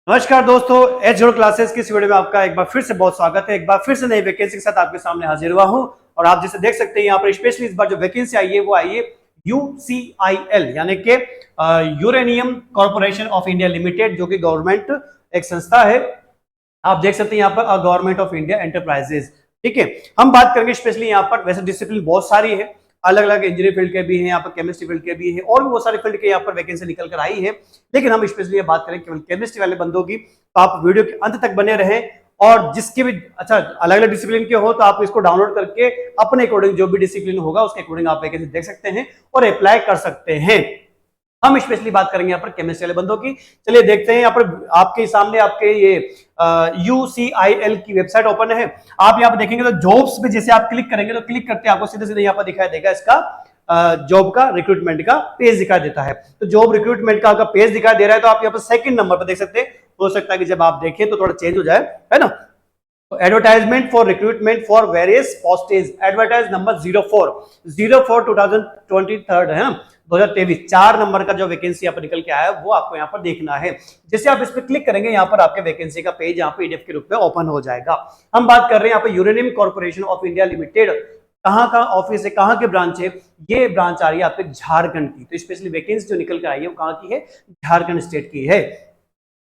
नमस्कार दोस्तों, एच जोड़ क्लासेस की इस वीडियो में आपका एक बार फिर से बहुत स्वागत है। एक बार फिर से नई वैकेंसी के साथ आपके सामने हाजिर हुआ हूं और आप जैसे देख सकते हैं यहाँ पर स्पेशली इस बार जो वैकेंसी आई है वो आई है यूसीआईएल यानी कि uranium corporation of India limited, जो कि गवर्नमेंट एक संस्था है। आप देख सकते हैं यहाँ पर गवर्नमेंट ऑफ इंडिया एंटरप्राइजेज। ठीक है, हम बात करेंगे स्पेशली यहाँ पर, वैसे डिसिप्लिन बहुत सारी है, अलग अलग इंजीनियरिंग फील्ड के भी हैं, यहाँ पर केमिस्ट्री फील्ड के भी हैं और भी बहुत सारे फील्ड के यहाँ पर वैकेंसी निकल कर आई है। लेकिन हम स्पेशली बात करें केवल केमिस्ट्री वाले बंदों की, तो आप वीडियो के अंत तक बने रहें। और जिसके भी अच्छा अलग अलग डिसिप्लिन के हो तो आप इसको डाउनलोड करके अपने अकॉर्डिंग जो भी डिसिप्लिन होगा उसके अकॉर्डिंग आप वैकेंसी देख सकते हैं और अप्लाई कर सकते हैं। हम स्पेशली बात करेंगे यहाँ पर केमिस्ट्री वाले बंदों की। चलिए देखते हैं, यहाँ पर आपके सामने आपके ये यूसीआईएल की वेबसाइट ओपन है। आप यहाँ पर देखेंगे तो जॉब्स पे जैसे आप क्लिक करेंगे तो क्लिक करते आपको सीधे सीधे यहाँ पर दिखाई देगा इसका जॉब का रिक्रूटमेंट का पेज दिखाई देता है। तो जॉब रिक्रूटमेंट का आपका पेज दिखाई दे रहा है, तो आप यहाँ पर सेकंड नंबर पर देख सकते हैं। हो सकता है कि जब आप देखें तो थोड़ा चेंज हो जाए, है ना। तो advertisement for recruitment for various postage, advertise number 04 2023 है ना, 2023 4 नंबर का जो वैकेंसी यहाँ पर निकल के आया है वो आपको यहाँ पर देखना है। जैसे आप इस पर क्लिक करेंगे यहाँ पर आपके वैकेंसी का पेज यहाँ पर पीडीएफ के रूप में ओपन हो जाएगा। हम बात कर रहे हैं यहाँ पर uranium corporation of India limited. कहाँ का ऑफिस है, कहाँ के ब्रांच है? ये ब्रांच आ रही है आपके झारखंड की। तो स्पेशली वैकेंसी जो निकल के आई है वो कहाँ की है? झारखंड स्टेट की है।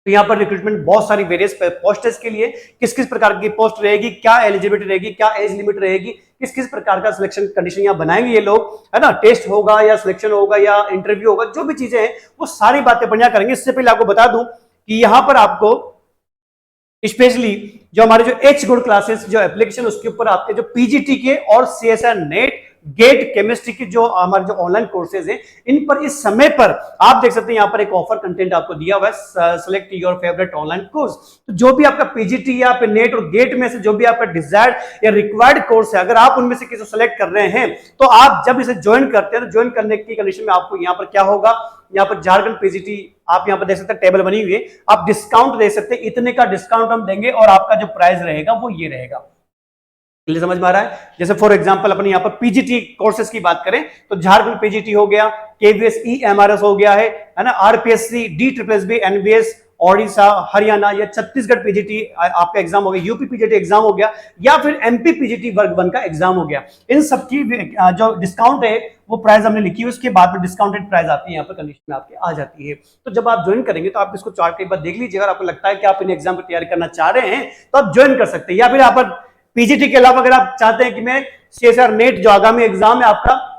तो यहाँ पर रिक्रूटमेंट बहुत सारी वेरियस पोस्टेस के लिए किस किस प्रकार की पोस्ट रहेगी, क्या एलिजिबिलिटी रहेगी, क्या एज लिमिट रहेगी, किस किस प्रकार का सिलेक्शन कंडीशन यहाँ बनाएंगे ये लोग, है ना। टेस्ट होगा या सिलेक्शन होगा या इंटरव्यू होगा, जो भी चीजें हैं वो सारी बातें बढ़िया करेंगे। इससे पहले आपको बता दूं कि यहाँ पर आपको स्पेशली जो हमारे जो एच गुड क्लासेस जो एप्लीकेशन उसके ऊपर आपके जो पीजीटी के और सीएसआर नेट गेट केमिस्ट्री की जो हमारे जो ऑनलाइन कोर्सेज हैं, इन पर इस समय पर आप देख सकते हैं यहाँ पर एक ऑफर कंटेंट आपको दिया हुआ है, select your favourite online course. तो जो भी आपका पीजीटी या फिर नेट और गेट में से जो भी आपका डिजायर्ड या रिक्वायर्ड कोर्स है, अगर आप उनमें से किसी को सेलेक्ट कर रहे हैं तो आप जब इसे ज्वाइन करते हैं तो ज्वाइन करने की कंडीशन में आपको यहाँ पर क्या होगा, यहाँ पर झारखंड पीजीटी आप यहाँ पर देख सकते हैं टेबल बनी हुई है, आप डिस्काउंट दे सकते हैं, इतने का डिस्काउंट हम देंगे और आपका जो प्राइस रहेगा वो ये रहेगा। समझ में आ रहा है? जैसे फॉर एग्जांपल अपन यहाँ पर पीजीटी कोर्सेज की बात करें तो झारखंड पीजीटी हो गया, केवीएस ईएमआरएस हो गया है ना, RPSC, DSSB, NBS, Odisha, Haryana या छत्तीसगढ़ पीजीटी आपका एग्जाम हो गया, यूपी पीजीटी एग्जाम हो गया या फिर एमपी पीजीटी वर्ग 1 का एग्जाम हो गया। इन सब की जो डिस्काउंट है वो प्राइस हमने लिखी है, उसके बाद में डिस्काउंटेड प्राइस आपकी यहाँ पर कंडीशन में आपके आ जाती है। तो जब आप ज्वाइन करेंगे तो आप इसको चार्ट एक बार देख लीजिए। अगर आपको लगता है कि आप इन एग्जाम की तैयारी करना चाह रहे हैं तो आप ज्वाइन कर सकते हैं, या फिर आप पीजीटी के अलावा अगर आप चाहते हैं कि मैं सीएसआर नेट जो आगामी एग्जाम है आपका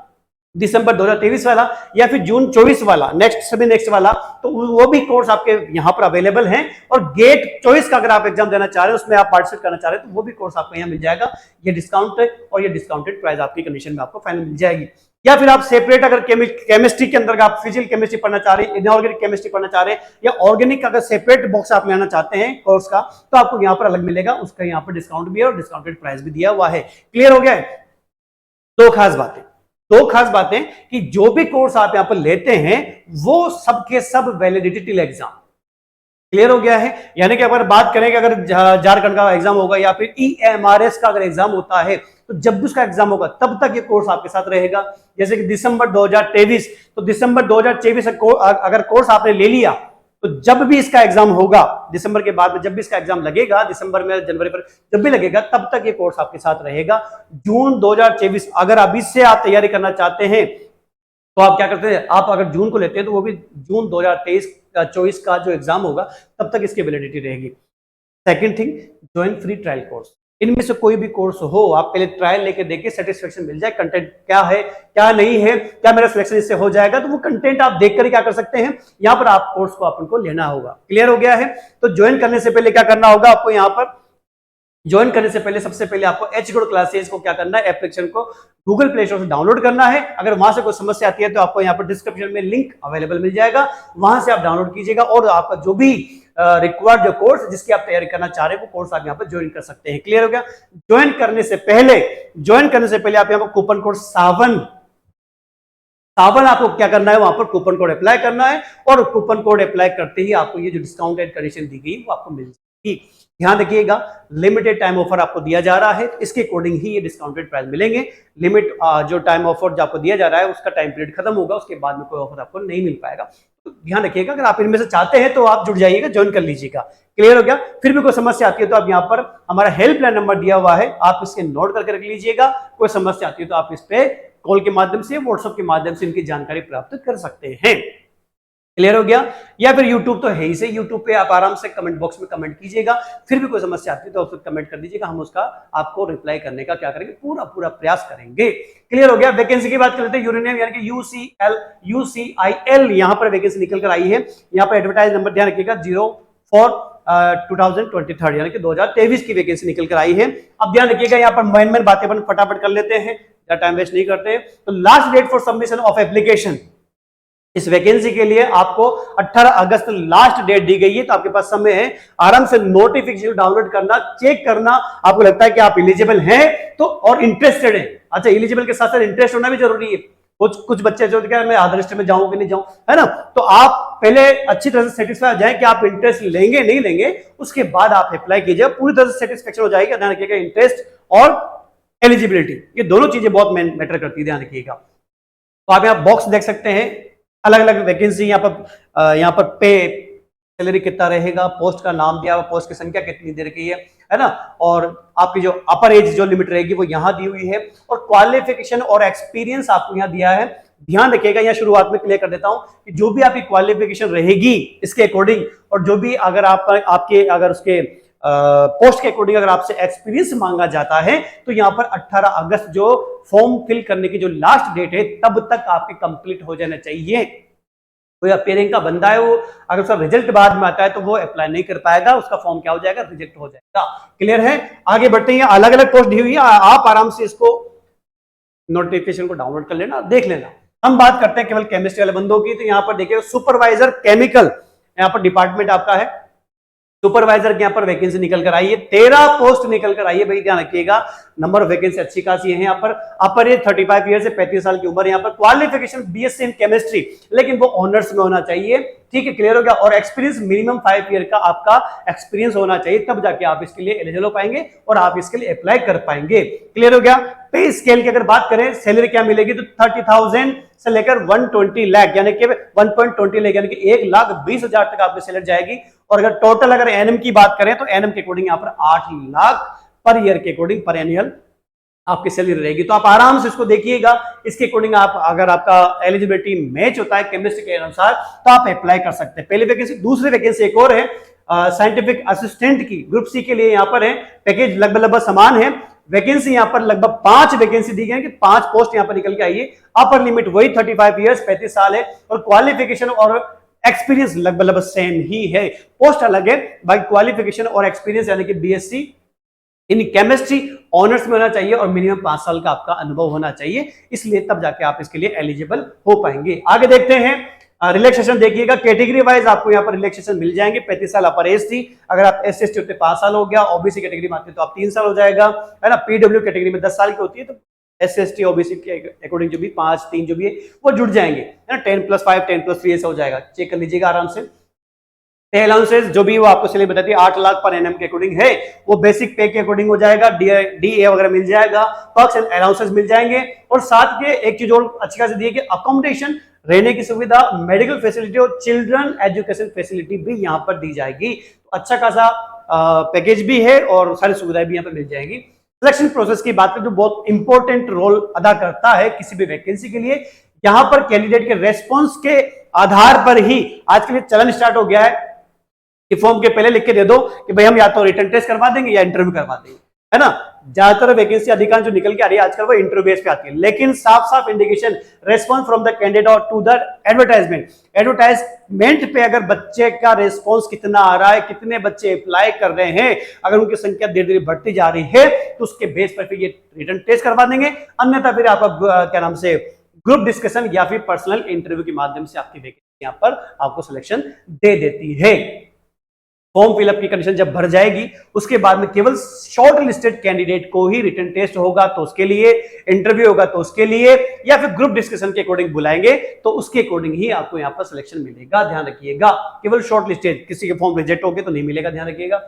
दिसंबर 2023 वाला या फिर जून 24 वाला, नेक्स्ट वाला, तो वो भी कोर्स आपके यहाँ पर अवेलेबल हैं। और गेट 24 का अगर आप एग्जाम देना चाह रहे हैं, उसमें आप पार्टिसिपेट करना चाह रहे हैं, तो वो भी कोर्स आपको यहाँ मिल जाएगा। ये डिस्काउंट है और ये डिस्काउंटेड प्राइस आपकी कंडीशन में आपको फाइनल मिल जाएगी। या फिर आप सेपरेट अगर केमिस्ट्री के अंदर आप फिजिकल केमिस्ट्री पढ़ना चाह रहे हैं, इनऑर्गेनिक केमिस्ट्री पढ़ना चाह रहे हैं या ऑर्गेनिक अगर सेपरेट बॉक्स आप लेना चाहते हैं कोर्स का, तो आपको यहाँ पर अलग मिलेगा, उसका यहाँ पर डिस्काउंट भी है और डिस्काउंटेड प्राइस भी दिया हुआ है। क्लियर हो गया है? दो खास बातें कि जो भी कोर्स आप यहाँ पर लेते हैं वो सबके सब वैलिडिटी टिल एग्जाम। क्लियर हो गया है? यानी कि अगर बात करें कि अगर झारखंड का एग्जाम होगा या फिर ईएमआरएस का अगर एग्जाम होता है तो जब भी उसका एग्जाम होगा तब तक ये कोर्स आपके साथ रहेगा। जैसे कि दिसंबर 2023, तो दिसंबर 2024 अगर कोर्स आपने ले लिया तो जब भी इसका एग्जाम होगा दिसंबर के बाद में, जब भी इसका एग्जाम लगेगा दिसंबर में, जनवरी पर जब भी लगेगा, तब तक ये कोर्स आपके साथ रहेगा। जून 2024 अगर अभी से आप तैयारी करना चाहते हैं तो आप क्या करते हैं, आप अगर जून को लेते हैं तो वो भी जून 2023-24 का जो एग्जाम होगा तब तक इसकी वैलिडिटी रहेगी। Second thing, join free trial course. इनमें से कोई भी कोर्स हो, आप पहले ट्रायल लेके देखिए, सेटिस्फेक्शन मिल जाए, कंटेंट क्या है क्या नहीं है, क्या मेरा सिलेक्शन इससे हो जाएगा, तो वो कंटेंट आप देखकर ही क्या कर सकते हैं, यहाँ पर आप कोर्स को अपन को लेना होगा। क्लियर हो गया है? तो ज्वाइन करने से पहले क्या करना होगा आपको, यहाँ पर ज्वाइन करने से पहले सबसे पहले आपको एच गुड क्लासेस को क्या करना है, एप्लीकेशन को गूगल प्ले स्टोर से डाउनलोड करना है। अगर वहां से कोई समस्या आती है तो आपको यहाँ पर डिस्क्रिप्शन में लिंक अवेलेबल मिल जाएगा, वहां से आप डाउनलोड कीजिएगा और आपका जो भी रिक्वायर्ड जो कोर्स जिसकी आप तैयारी करना चाह रहे हैं वो कोर्स आप यहाँ पर ज्वाइन कर सकते हैं। क्लियर हो गया? ज्वाइन करने से पहले आप यहाँ पर कूपन कोड सावन आपको क्या करना है, वहां पर कूपन कोड अप्लाई करना है और कूपन कोड अप्लाई करते ही आपको ये जो डिस्काउंटेड कंडीशन दी गई वो आपको मिल जाएगी। ध्यान रखिएगा, लिमिटेड टाइम ऑफर आपको दिया जा रहा है, इसके अकॉर्डिंग ही ये डिस्काउंटेड प्राइस मिलेंगे। लिमिट जो टाइम ऑफर जो आपको दिया जा रहा है उसका टाइम पीरियड खत्म होगा, उसके बाद में कोई ऑफर आपको नहीं मिल पाएगा। तो ध्यान रखिएगा, अगर आप इनमें से चाहते हैं तो आप जुड़ जाइएगा, ज्वाइन कर लीजिएगा। क्लियर हो गया? फिर भी कोई समस्या आती है तो आप यहाँ पर हमारा हेल्पलाइन नंबर दिया हुआ है, आप इसके नोट करके रख लीजिएगा। कोई समस्या आती है तो आप इस पे कॉल के माध्यम से, व्हाट्सएप के माध्यम से इनकी जानकारी प्राप्त कर सकते हैं। क्लियर हो गया? या फिर YouTube तो है ही से, YouTube पे आप आराम से कमेंट बॉक्स में कमेंट कीजिएगा। फिर भी कोई समस्या आती है तो आप कमेंट कर दीजिएगा, हम उसका आपको रिप्लाई करने का क्या करेंगे, पूरा प्रयास करेंगे। क्लियर हो गया? वैकेंसी की बात कर लेते हैं। यूरेनियम यानी कि UCIL यहाँ पर वैकेंसी निकल कर आई है। यहाँ पर एडवर्टाइज नंबर ध्यान रखिएगा 04/2023 यानी कि 2023 की वैकेंसी निकल कर आई है। अब ध्यान रखिएगा, यहाँ पर मेन बातें अपन फटाफट कर लेते हैं, टाइम वेस्ट नहीं करते। तो last date for submission of application, इस वैकेंसी के लिए आपको 18 अगस्त लास्ट डेट दी गई है। तो आपके पास समय है आराम से नोटिफिकेशन डाउनलोड करना, चेक करना। आपको लगता है कि आप एलिजिबल हैं तो और इंटरेस्टेड हैं, अच्छा एलिजिबल के साथ साथ इंटरेस्ट होना भी जरूरी है। कुछ बच्चे जो क्या मैं आदर्श में जाऊं कि नहीं जाऊं, है ना, तो आप पहले अच्छी तरह से सेटिस्फाई हो जाए कि आप इंटरेस्ट लेंगे नहीं लेंगे, उसके बाद आप अप्लाई कीजिए। पूरी तरह से सेटिस्फेक्शन हो जाएगी। ध्यान रखिएगा, इंटरेस्ट और एलिजिबिलिटी ये दोनों चीजें बहुत मैटर करती है, ध्यान रखिएगा। तो आप यहाँ बॉक्स देख सकते हैं, अलग अलग वैकेंसी यहाँ पर पे, सैलरी कितना रहेगा, पोस्ट का नाम दिया हुआ, पोस्ट की संख्या कितनी दे रखी है ना, और आपकी जो अपर एज जो लिमिट रहेगी वो यहाँ दी हुई है, और क्वालिफिकेशन और एक्सपीरियंस आपको यहाँ दिया है। ध्यान रखिएगा, यहाँ शुरुआत में क्लियर कर देता हूं कि जो भी आपकी क्वालिफिकेशन रहेगी इसके अकॉर्डिंग, और जो भी अगर आपके अगर उसके पोस्ट के अकॉर्डिंग अगर आपसे एक्सपीरियंस मांगा जाता है तो यहाँ पर 18 अगस्त जो फॉर्म फिल करने की जो लास्ट डेट है तब तक आपके कंप्लीट हो जाना चाहिए। कोई अपेयरिंग का बंदा है, वो अगर उसका रिजल्ट बाद में आता है तो वो अप्लाई नहीं कर पाएगा, उसका फॉर्म क्या हो जाएगा, रिजेक्ट हो जाएगा। क्लियर है? आगे बढ़ते हैं। अलग अलग पोस्ट दी हुई है, आप आराम से इसको नोटिफिकेशन को डाउनलोड कर लेना, देख लेना। हम बात करते हैं केवल केमिस्ट्री वाले बंदों की। तो यहाँ पर देखिए सुपरवाइजर केमिकल, यहाँ पर डिपार्टमेंट आपका है, सुपरवाइजर के यहाँ पर वैकेंसी निकल कर आई है, 13 पोस्ट निकल कर आई है भाई, ध्यान रखिएगा। नंबर ऑफ वैकेंसी अच्छी खासी है। यहाँ पर अपर एज 35 ईयर से 35 साल की उम्र, यहाँ पर क्वालिफिकेशन बीएससी इन केमिस्ट्री, लेकिन वो ऑनर्स में होना चाहिए। ठीक है, क्लियर हो गया? और एक्सपीरियंस मिनिमम 5 ईयर का आपका एक्सपीरियंस होना चाहिए, तब जाके आप इसके लिए एलिजिबल हो पाएंगे और आप इसके लिए अप्लाई कर पाएंगे। क्लियर हो गया? पे स्केल की अगर बात करें, सैलरी क्या मिलेगी, तो 30,000 से लेकर 120 लाख यानी कि 1.20 लाख यानी कि 1,20,000 तक आपकी सैलरी जाएगी। और अगर टोटल अगर एनएम की बात करें तो एनएम के अकॉर्डिंग यहाँ पर 8 लाख पर ईयर के अकॉर्डिंग पर एनुअल आपकी सैलरी रहेगी। तो आप आराम से इसको देखिएगा, इसके अकॉर्डिंग आप अगर आपका एलिजिबिलिटी मैच होता है केमिस्ट्री के अनुसार तो आप अप्लाई कर सकते हैं। पहली वैकेंसी। दूसरी वैकेंसी एक और है साइंटिफिक असिस्टेंट की, ग्रुप सी के लिए यहाँ पर है। पैकेज लगभग समान है। वैकेंसी यहाँ पर लगभग 5 वैकेंसी दी गई है कि 5 पोस्ट यहाँ पर निकल के आई है। अपर लिमिट वही 35 ईयर्स 35 साल है, और क्वालिफिकेशन और एक्सपीरियंस लगभग सेम ही है। पोस्ट अलग है, बाकी क्वालिफिकेशन और एक्सपीरियंस यानी कि बीएससी इन केमिस्ट्री ऑनर्स में होना चाहिए और मिनिमम 5 साल का आपका अनुभव होना चाहिए, इसलिए तब जाके आप इसके लिए एलिजिबल हो पाएंगे। आगे देखते हैं। रिलैक्सेशन देखिएगा, कैटेगरी वाइज आपको यहाँ पर रिलैक्सेशन मिल जाएंगे। 35 साल अपर एज थी, अगर आप SC/ST होते 5 साल हो गया, ओबीसी कैटेगरी में आते तो आप 3 साल हो जाएगा, है ना। पीडब्ल्यू कैटेगरी में 10 साल की होती है, तो SC/ST OBC के अकॉर्डिंग जो भी 5-3 जो भी है वो जुड़ जाएंगे, है ना। 10+5 10+3 ऐसा हो जाएगा, चेक कर लीजिएगा आराम से। पे अलाउंसेस जो भी वो आपको सैलरी बताती है 8 लाख पर एनएम के अकॉर्डिंग है, वो बेसिक पे के अकॉर्डिंग हो जाएगा। DA वगैरह मिल जाएगा, पर्क्स एंड अलाउंसेस मिल जाएंगे, और साथ के एक चीज और अच्छी खासी दी है कि अकोमोडेशन, रहने की सुविधा, मेडिकल फैसिलिटी और चिल्ड्रन एजुकेशन फैसिलिटी भी यहाँ पर दी जाएगी। तो अच्छा खासा पैकेज भी है और सारी सुविधाएं भी यहाँ पर मिल जाएंगी। सिलेक्शन प्रोसेस की बात करें जो बहुत इंपॉर्टेंट रोल अदा करता है किसी भी वैकेंसी के लिए, यहाँ पर कैंडिडेट के रेस्पॉन्स के आधार पर ही आज के लिए चलन स्टार्ट हो गया है कि फॉर्म के पहले लिख के दे दो कि भाई हम या तो रिटन टेस्ट करवा देंगे या इंटरव्यू करवा देंगे, है ना। ज्यादातर वैकेंसी अधिकांश जो निकल के आ रही है आजकल वो इंटरव्यू बेस पे आती है, लेकिन साफ साफ indication response from the candidate to the advertisement पे अगर बच्चे का रेस्पॉन्स कितना आ रहा है, कितने बच्चे अप्लाई कर रहे हैं, अगर उनकी संख्या धीरे धीरे बढ़ती जा रही है तो उसके बेस पर फिर ये रिटन टेस्ट करवा देंगे, अन्यथा फिर आपका क्या नाम से ग्रुप डिस्कशन या फिर पर्सनल इंटरव्यू के माध्यम से आपकी वैकेंसी यहाँ पर आपको सिलेक्शन दे देती है। फॉर्म फिलअप की कंडीशन जब भर जाएगी उसके बाद में केवल शॉर्ट लिस्टेड कैंडिडेट को ही रिटन टेस्ट होगा तो उसके लिए, इंटरव्यू होगा तो उसके लिए, या फिर ग्रुप डिस्कशन के अकॉर्डिंग बुलाएंगे तो उसके अकॉर्डिंग ही आपको यहाँ पर सिलेक्शन मिलेगा। ध्यान रखिएगा, केवल शॉर्ट लिस्टेड, किसी के फॉर्म रिजेक्ट हो गए तो नहीं मिलेगा, ध्यान रखिएगा।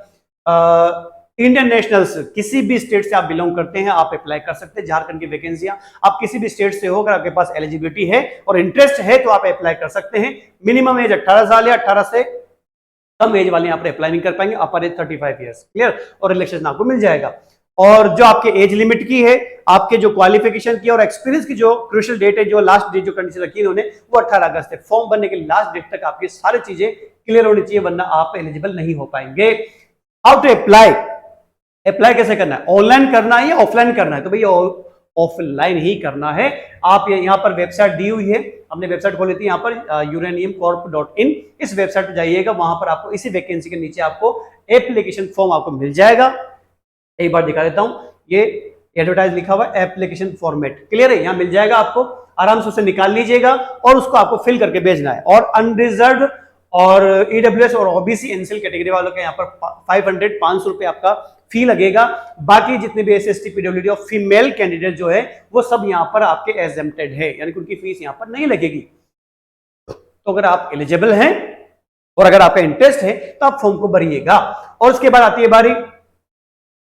इंडियन नेशनल्स, किसी भी स्टेट से आप बिलोंग करते हैं आप अप्लाई कर सकते हैं। झारखंड की वैकेंसियां, आप किसी भी स्टेट से हो, अगर आपके पास एलिजिबिलिटी है और इंटरेस्ट है तो आप अप्लाई कर सकते हैं। मिनिमम एज 18 साल या 18 से कम एज वाले यहाँ पर अप्लाई नहीं कर पाएंगे, अपर एज 35 ईयर्स, क्लियर, और रिलैक्सेशन आपको मिल जाएगा। और जो आपके एज लिमिट की है, आपके जो क्वालिफिकेशन की और एक्सपीरियंस की जो क्रूशियल डेट है, जो लास्ट डेट जो कंडीशन रखी है उन्होंने, वो 18 अगस्त है। फॉर्म भरने के लास्ट डेट तक आपकी सारी चीजें क्लियर होनी चाहिए, वरना आप एलिजिबल नहीं हो पाएंगे। हाउ टू अप्लाई, अप्लाई कैसे करना है, ऑनलाइन करना है या ऑफलाइन करना है? तो भैया ऑफलाइन ही करना है। आप यहाँ पर वेबसाइट दी हुई है, हमने वेबसाइट खोली थी यहाँ पर uraniumcorp.in, इस वेबसाइट पर जाइएगा, वहां पर आपको इसी वैकेंसी के नीचे आपको एप्लीकेशन फॉर्म आपको मिल जाएगा। एक बार दिखा देता हूं, ये एडवर्टाइज लिखा हुआ है एप्लीकेशन फॉर्मेट, क्लियर है, यहां मिल जाएगा आपको, आराम से उसे निकाल लीजिएगा और उसको आपको फिल करके भेजना है। और अनरिजर्व और ईडब्ल्यूएस और ओबीसी एनसीएल कैटेगरी वालों के यहाँ पर 500 रुपए आपका फी लगेगा। बाकी जितने भी एसएसटी पीडब्ल्यूडी और फीमेल कैंडिडेट जो है वो सब यहाँ पर आपके एग्जेम्प्टेड है, यानी कि उनकी फीस यहाँ पर नहीं लगेगी। तो अगर आप एलिजिबल हैं और अगर आपका इंटरेस्ट है तो आप फॉर्म को भरिएगा। और उसके बाद आती है बारी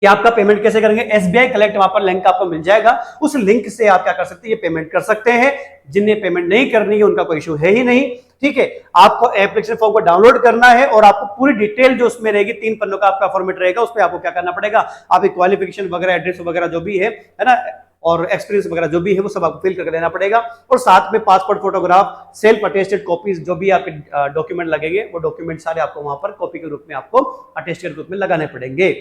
कि आपका पेमेंट कैसे करेंगे। एसबीआई कलेक्ट वहां पर लिंक आपको मिल जाएगा, उस लिंक से आप क्या कर सकते हैं, ये पेमेंट कर सकते हैं। जिन्हें पेमेंट नहीं करनी है उनका कोई इशू है ही नहीं, ठीक है। आपको एप्लीकेशन फॉर्म को डाउनलोड करना है और आपको पूरी डिटेल जो उसमें रहेगी, 3 पन्नों का आपका फॉर्मेट रहेगा, उस पर आपको क्या करना पड़ेगा, आपकी क्वालिफिकेशन वगैरह, एड्रेस वगैरह जो भी है ना, और एक्सपीरियंस वगैरह जो भी है वो सब आपको फिल करके देना पड़ेगा। और साथ में passport photograph, self attested copies, जो भी आपके डॉक्यूमेंट लगेंगे वो डॉक्यूमेंट सारे आपको वहां पर कॉपी के रूप में आपको अटेस्टेड रूप में लगाने पड़ेंगे।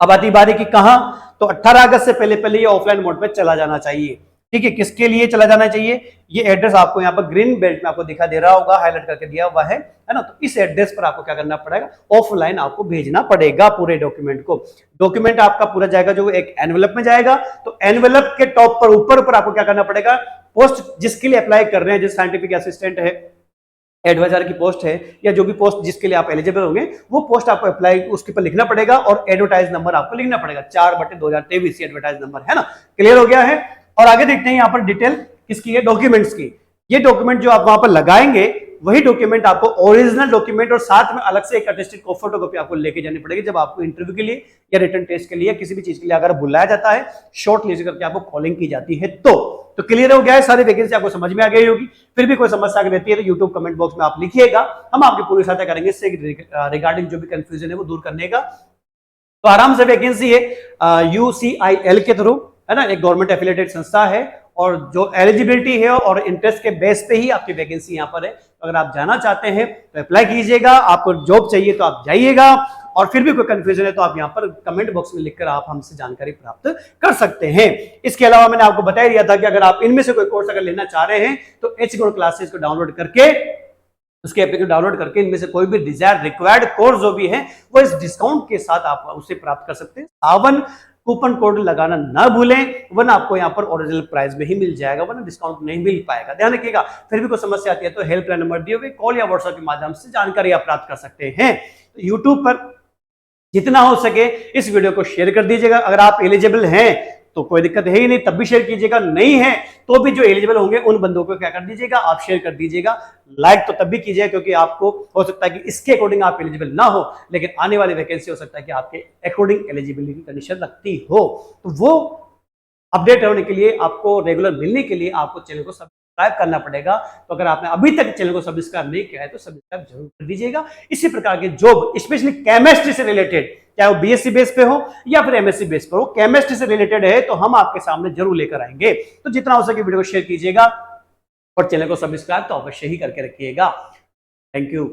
अब आती बारी की कहां, तो 18 अगस्त से पहले पहले ये ऑफलाइन मोड पे चला जाना चाहिए, ठीक है। किसके लिए चला जाना चाहिए, ये एड्रेस आपको यहाँ पर ग्रीन बेल्ट में आपको दिखा दे रहा होगा, हाईलाइट करके दिया हुआ है ना। तो इस एड्रेस पर आपको क्या करना पड़ेगा, ऑफलाइन आपको भेजना पड़ेगा पूरे डॉक्यूमेंट को। डॉक्यूमेंट आपका पूरा जाएगा जो एक एनवेलप में जाएगा, तो एनवेलप के टॉप पर ऊपर आपको क्या करना पड़ेगा, पोस्ट जिसके लिए अप्लाई कर रहे हैं, जिस साइंटिफिक असिस्टेंट है, एडवाइजर की पोस्ट है, या जो भी पोस्ट जिसके लिए आप एलिजिबल होंगे वो पोस्ट आपको अप्लाई उसके ऊपर लिखना पड़ेगा और एडवर्टाइज नंबर आपको लिखना पड़ेगा, 4/2023 एडवर्टाइज नंबर है ना। क्लियर हो गया है। और आगे देखते हैं यहाँ पर डिटेल किसकी है, डॉक्यूमेंट्स की। ये डॉक्यूमेंट जो आप वहां पर लगाएंगे वही डॉक्यूमेंट आपको ओरिजिनल डॉक्यूमेंट और साथ में अलग से एक अटेस्टेड फोटोकॉपी आपको लेके जानी पड़ेगी जब आपको इंटरव्यू के लिए या रिटन टेस्ट के लिए किसी भी चीज के लिए अगर बुलाया जाता है, शॉर्ट लिस्ट करके आपको कॉलिंग की जाती है। तो क्लियर हो गया है, सारी वैकेंसी आपको समझ में आ गई होगी। फिर भी कोई समस्या अगर रहती है तो यूट्यूब कमेंट बॉक्स में आप लिखिएगा, हम आपकी पूरी सहायता करेंगे इससे रिगार्डिंग जो भी कंफ्यूजन है वो दूर करने का। तो आराम से वैकेंसी है UCIL के थ्रू, है ना, एक गवर्नमेंट एफिलिएटेड संस्था है और जो एलिजिबिलिटी है और इंटरेस्ट के बेस पे ही आपकी वैकेंसी यहाँ पर है। तो अगर आप जाना चाहते हैं तो अप्लाई कीजिएगा, आपको जॉब चाहिए तो आप जाइएगा, और फिर भी कोई कंफ्यूजन है तो आप यहाँ पर कमेंट बॉक्स में लिखकर आप हमसे जानकारी प्राप्त कर सकते हैं। इसके अलावा मैंने आपको बता दिया था कि अगर आप इनमें से कोई कोर्स अगर लेना चाह रहे हैं तो एच गोल्ड क्लासेस को डाउनलोड करके, उसके एप्लीकेशन डाउनलोड करके इनमें से कोई भी डिजायर रिक्वायर्ड कोर्स जो भी है वो इस डिस्काउंट के साथ आप उसे प्राप्त कर सकते हैं। 52 कूपन कोड लगाना ना भूलें, वरना आपको यहाँ पर ओरिजिनल प्राइस में ही मिल जाएगा, वरना डिस्काउंट नहीं मिल पाएगा। ध्यान रखिएगा। फिर भी कोई समस्या आती है तो हेल्पलाइन नंबर दिए हुए कॉल या व्हाट्सएप के माध्यम से जानकारी आप प्राप्त कर सकते हैं। तो यूट्यूब पर जितना हो सके इस वीडियो को शेयर कर दीजिएगा। अगर आप एलिजिबल हैं तो कोई दिक्कत है ही नहीं, तब भी शेयर कीजिएगा, नहीं है तो भी जो एलिजिबल होंगे उन बंदों को क्या कर दीजिएगा, आप शेयर कर दीजिएगा। लाइक तो तब भी कीजिएगा क्योंकि आपको हो सकता है कि इसके अकॉर्डिंग आप एलिजिबल ना हो, लेकिन आने वाली वैकेंसी हो सकता है कि आपके अकॉर्डिंग एलिजिबिलिटी कंडीशन रखती हो। तो वो अपडेट होने के लिए, आपको रेगुलर मिलने के लिए आपको चैनल को सब्सक्राइब करना पड़ेगा। तो अगर आपने अभी तक चैनल को सब्सक्राइब नहीं किया है तो सब्सक्राइब जरूर कर दीजिएगा। इसी प्रकार के जॉब स्पेशली केमिस्ट्री से रिलेटेड, चाहे वो बीएससी बेस पे हो या फिर एमएससी बेस पे हो, केमिस्ट्री से रिलेटेड है तो हम आपके सामने जरूर लेकर आएंगे। तो जितना हो सके वीडियो को शेयर कीजिएगा और चैनल को सब्सक्राइब तो अवश्य ही करके रखिएगा। Thank you.